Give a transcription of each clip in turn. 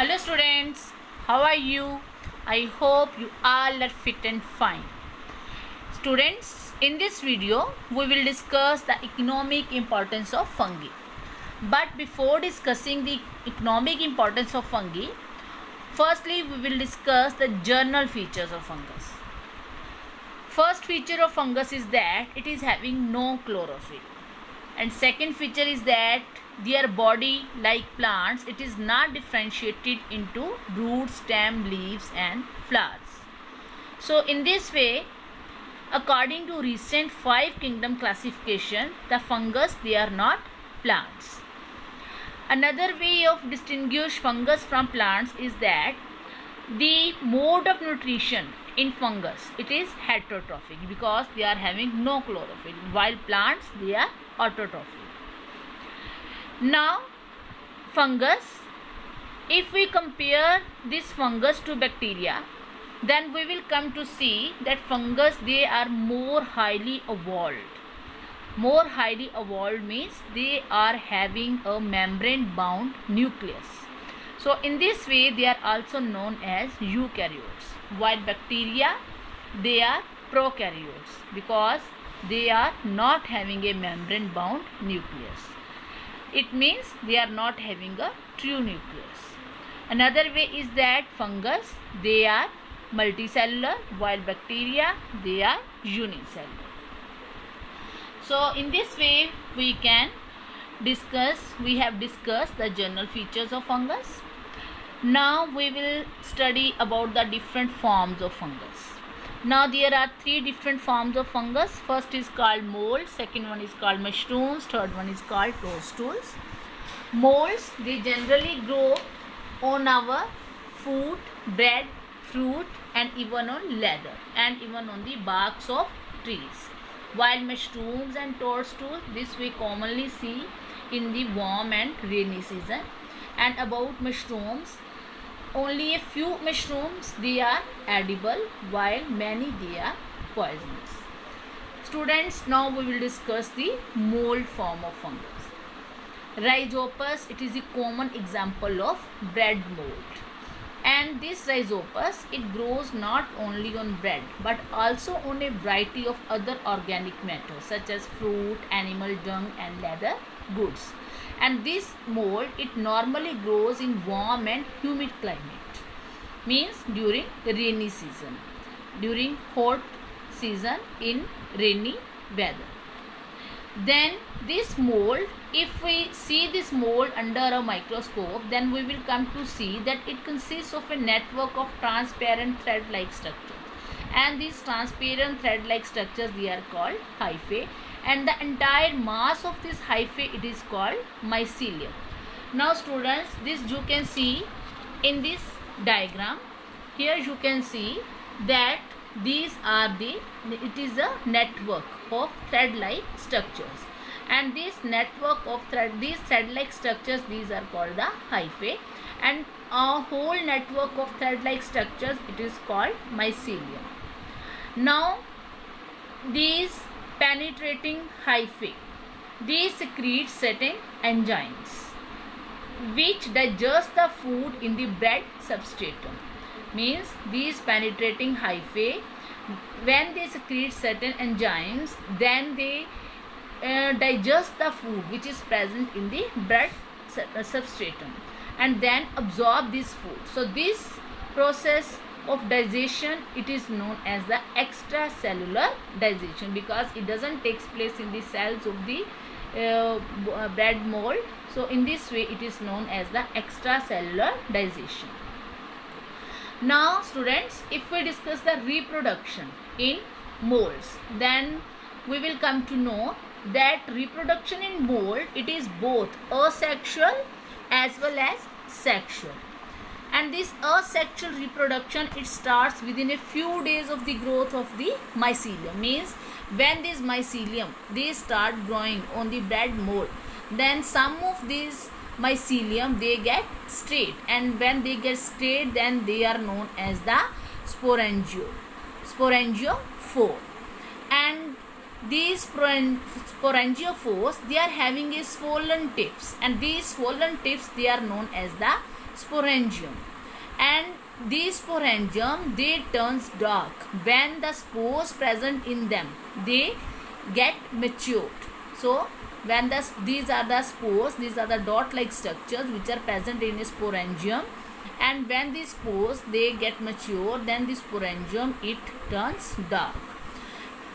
Hello students, how are you? I hope you all are fit and fine. Students, in this video we will discuss the economic importance of fungi. But before discussing the economic importance of fungi, firstly we will discuss the general features of fungus. First feature of fungus is that it is having no chlorophyll. And second feature is that their body, like plants, it is not differentiated into root, stem, leaves and flowers. So in this way, according to recent 5 kingdom classification, the fungus, they are not plants. Another way of distinguish fungus from plants is that the mode of nutrition in fungus, it is heterotrophic because they are having no chlorophyll, while plants, they are autotrophic. Now fungus, if we compare this fungus to bacteria, then we will come to see that fungus, they are more highly evolved. More highly evolved means they are having a membrane bound nucleus. So in this way they are also known as eukaryotes, while bacteria, they are prokaryotes because they are not having a membrane bound nucleus. It means they are not having a true nucleus. Another way is that fungus, they are multicellular, while bacteria, they are unicellular. So in this way we have discussed the general features of fungus. Now we will study about the different forms of fungus. Now there are 3 different forms of fungus. First is called mold, second one is called mushrooms, third one is called toadstools. Molds, they generally grow on our food, bread, fruit and even on leather and even on the barks of trees. While mushrooms and toadstools, this we commonly see in the warm and rainy season. And about mushrooms, only a few mushrooms, they are edible, while many, they are poisonous. Students, now we will discuss the mold form of fungus. Rhizopus, it is a common example of bread mold. And this rhizopus, it grows not only on bread but also on a variety of other organic matter such as fruit, animal dung and leather goods. And this mold, it normally grows in warm and humid climate, means during rainy season, during hot season in rainy weather. Then this mold, if we see this mold under a microscope, then we will come to see that it consists of a network of transparent thread-like structures. And these transparent thread-like structures, they are called hyphae. And the entire mass of this hyphae, it is called mycelium. Now students, this you can see in this diagram. Here you can see that these are it is a network of thread-like structures. And this network of these thread-like structures, these are called the hyphae. And a whole network of thread-like structures, it is called mycelium. Now these penetrating hyphae, they secrete certain enzymes which digest the food in the bread substratum. Means these penetrating hyphae, when they secrete certain enzymes, then they digest the food which is present in the bread substratum and then absorb this food. So this process of digestion, it is known as the extracellular digestion because it doesn't take place in the cells of the bread mold. So in this way it is known as the extracellular digestion. Now students, if we discuss the reproduction in molds, then we will come to know that reproduction in mold, it is both asexual as well as sexual. And this asexual reproduction, it starts within a few days of the growth of the mycelium. Means when this mycelium, they start growing on the bread mold, then some of these mycelium, they get straight, and when they get straight, then they are known as the sporangiophore. And these sporangiophores, they are having a swollen tips, and these swollen tips, they are known as the sporangium, and these sporangium, they turns dark when the spores present in them, they get matured. So when these are the spores, these are the dot like structures which are present in a sporangium, and when these spores they get mature, then the sporangium it turns dark.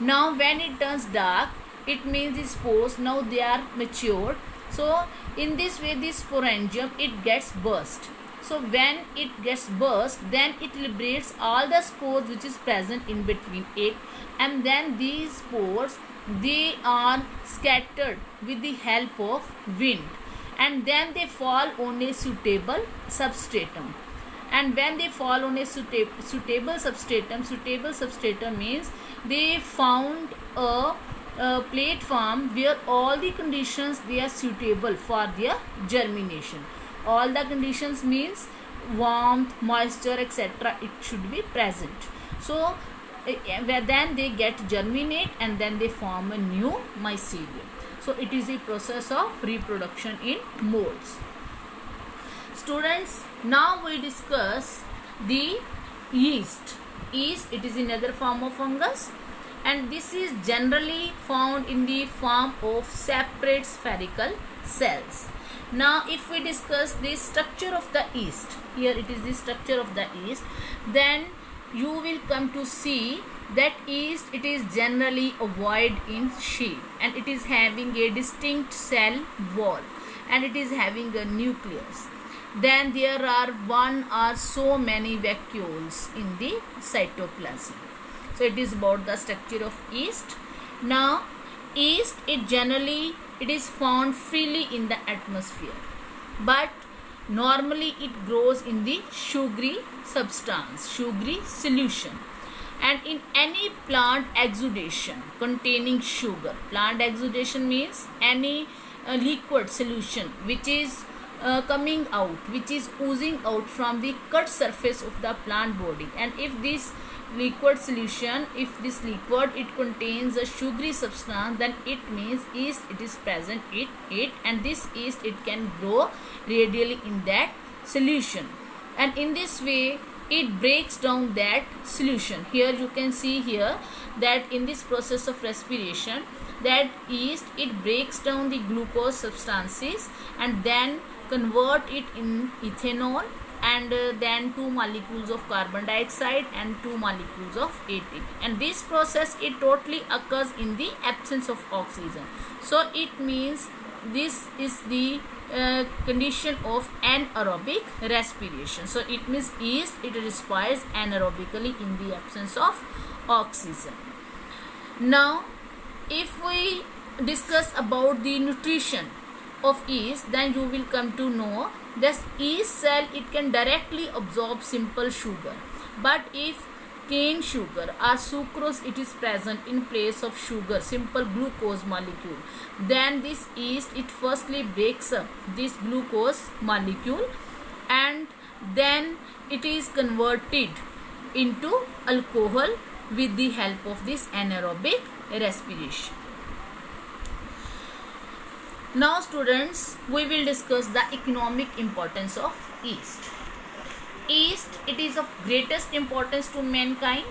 Now when it turns dark, it means the spores now they are matured. So in this way this sporangium it gets burst. So when it gets burst, then it liberates all the spores which is present in between it, and then these spores they are scattered with the help of wind, and then they fall on a suitable substratum. And when they fall on a suitable substratum means they found a platform where all the conditions they are suitable for their germination. All the conditions means warmth, moisture, etc. it should be present. So then they get germinate, and then they form a new mycelium. So it is a process of reproduction in molds. Students, now we discuss the yeast. Yeast, it is another form of fungus, and this is generally found in the form of separate spherical cells. Now if we discuss the structure of the yeast, here it is the structure of the yeast, then you will come to see that yeast it is generally ovoid in shape, and it is having a distinct cell wall, and it is having a nucleus. Then there are one or so many vacuoles in the cytoplasm. So it is about the structure of yeast. Now yeast it is found freely in the atmosphere, but normally it grows in the sugary substance, sugary solution, and in any plant exudation containing sugar. Plant exudation means any liquid solution which is coming out, which is oozing out from the cut surface of the plant body, and if this liquid solution, if this liquid it contains a sugary substance, then it means yeast it is present in it, and this yeast it can grow radially in that solution, and in this way it breaks down that solution. Here you can see here that in this process of respiration, that yeast it breaks down the glucose substances and then convert it in ethanol, and then 2 molecules of carbon dioxide and 2 molecules of ATP, and this process it totally occurs in the absence of oxygen. So it means this is the condition of anaerobic respiration. So it means yeast it respires anaerobically in the absence of oxygen. Now if we discuss about the nutrition of yeast, then you will come to know that yeast cell it can directly absorb simple sugar, but if cane sugar or sucrose it is present in place of sugar, simple glucose molecule, then this yeast it firstly breaks up this glucose molecule, and then it is converted into alcohol with the help of this anaerobic respiration. Now students, we will discuss the economic importance of yeast. Yeast it is of greatest importance to mankind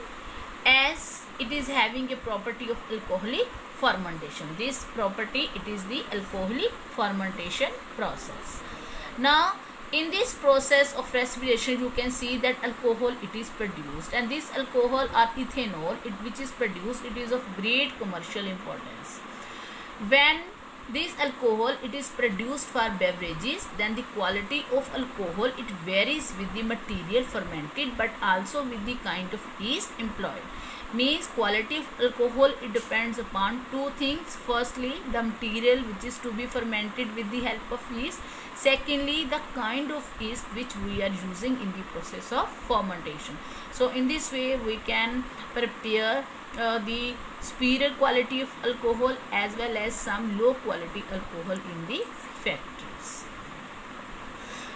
as it is having a property of alcoholic fermentation. This property it is the alcoholic fermentation process. Now in this process of respiration you can see that alcohol it is produced, and this alcohol or ethanol which is produced it is of great commercial importance. When this alcohol it is produced for beverages, then the quality of alcohol it varies with the material fermented but also with the kind of yeast employed. Means quality of alcohol it depends upon two things. Firstly, the material which is to be fermented with the help of yeast. Secondly, the kind of yeast which we are using in the process of fermentation. So in this way we can prepare the superior quality of alcohol as well as some low quality alcohol in the factories.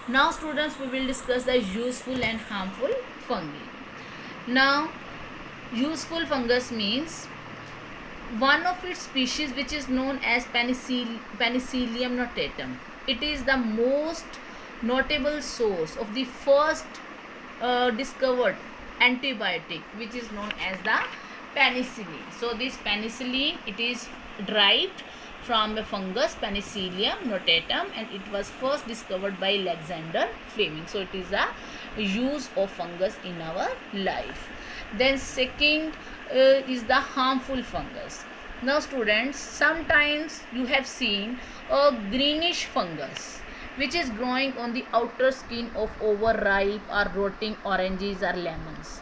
Now students, we will discuss the useful and harmful fungi. Now useful fungus means one of its species which is known as Penicillium notatum. It is the most notable source of the first discovered antibiotic, which is known as the penicillin. So this penicillin, it is derived from a fungus Penicillium notatum, and it was first discovered by Alexander Fleming. So it is a use of fungus in our life. Then second is the harmful fungus. Now students, sometimes you have seen a greenish fungus which is growing on the outer skin of overripe or rotting oranges or lemons,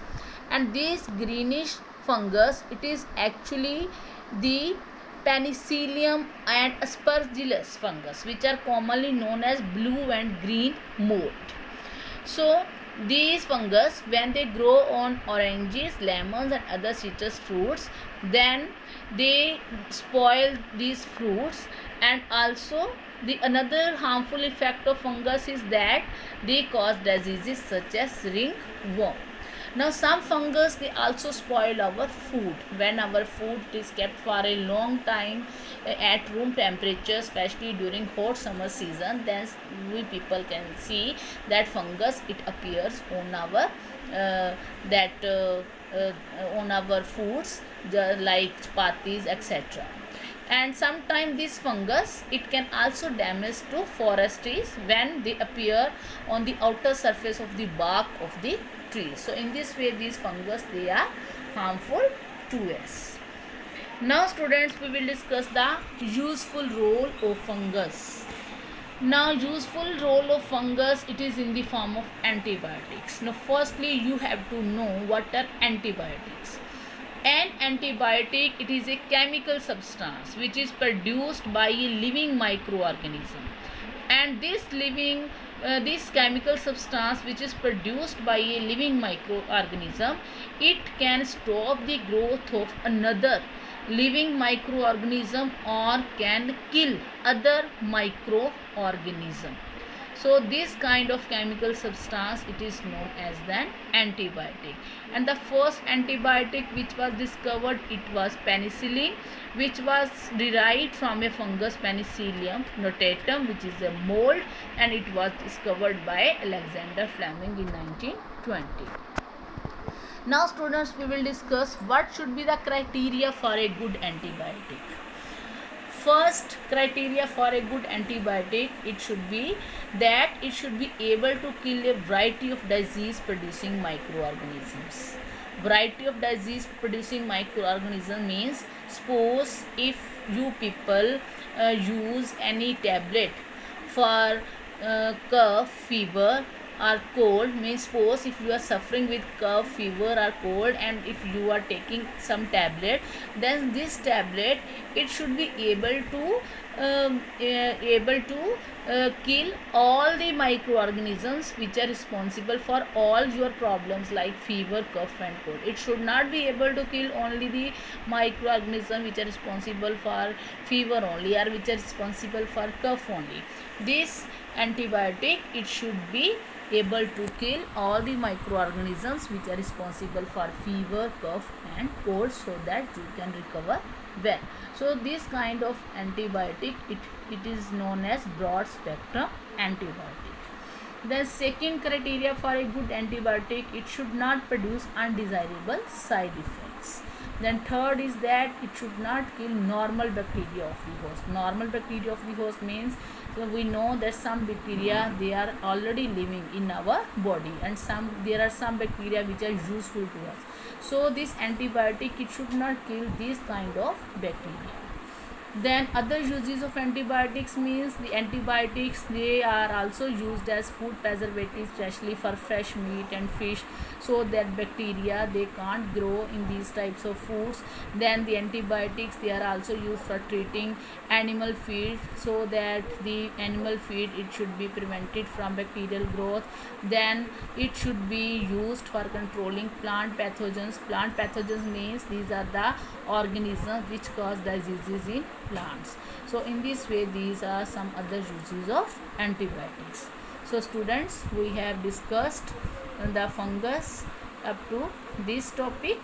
and this greenish fungus, it is actually the Penicillium and Aspergillus fungus, which are commonly known as blue and green mold. So these fungus, when they grow on oranges, lemons and other citrus fruits, then they spoil these fruits. And also the another harmful effect of fungus is that they cause diseases such as ringworm. Now some fungus, they also spoil our food. When our food is kept for a long time at room temperature, especially during hot summer season, then we people can see that fungus, it appears on our on our foods like chapatis, etc. And sometimes this fungus, it can also damage to forest trees when they appear on the outer surface of the bark of the tree. So in this way, these fungus, they are harmful to us. Now students, we will discuss the useful role of fungus. Now useful role of fungus, it is in the form of antibiotics. Now firstly, you have to know what are antibiotics. An antibiotic, it is a chemical substance which is produced by a living microorganism, and this chemical substance which is produced by a living microorganism, it can stop the growth of another living microorganism or can kill other microorganism. So this kind of chemical substance, it is known as an antibiotic. And the first antibiotic which was discovered, it was penicillin, which was derived from a fungus Penicillium notatum, which is a mold, and it was discovered by Alexander Fleming in 1920. Now students, we will discuss what should be the criteria for a good antibiotic. First criteria for a good antibiotic, it should be that it should be able to kill a variety of disease producing microorganisms. Variety of disease producing microorganism means, suppose if you people use any tablet for cough, fever or cold, means suppose if you are suffering with cough, fever or cold, and if you are taking some tablet, then this tablet, it should be able to kill all the microorganisms which are responsible for all your problems like fever, cough and cold. It should not be able to kill only the microorganisms which are responsible for fever only, or which are responsible for cough only. This antibiotic, it should be able to kill all the microorganisms which are responsible for fever, cough and cold, so that you can recover well. So this kind of antibiotic, it is known as broad spectrum antibiotic. The second criteria for a good antibiotic, it should not produce undesirable side effects. Then third is that it should not kill normal bacteria of the host. Normal bacteria of the host means, so we know that some bacteria, they are already living in our body, and there are some bacteria which are useful to us. So this antibiotic, it should not kill this kind of bacteria. Then other uses of antibiotics means, the antibiotics, they are also used as food preservatives, especially for fresh meat and fish, so that bacteria, they can't grow in these types of foods. Then the antibiotics, they are also used for treating animal feed, so that the animal feed, it should be prevented from bacterial growth. Then it should be used for controlling plant pathogens. Plant pathogens means these are the organisms which cause diseases in plants. So in this way, these are some other uses of antibiotics. So students, we have discussed the fungus up to this topic,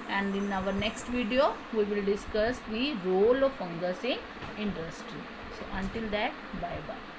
and in our next video we will discuss the role of fungus in industry. So until that, bye bye.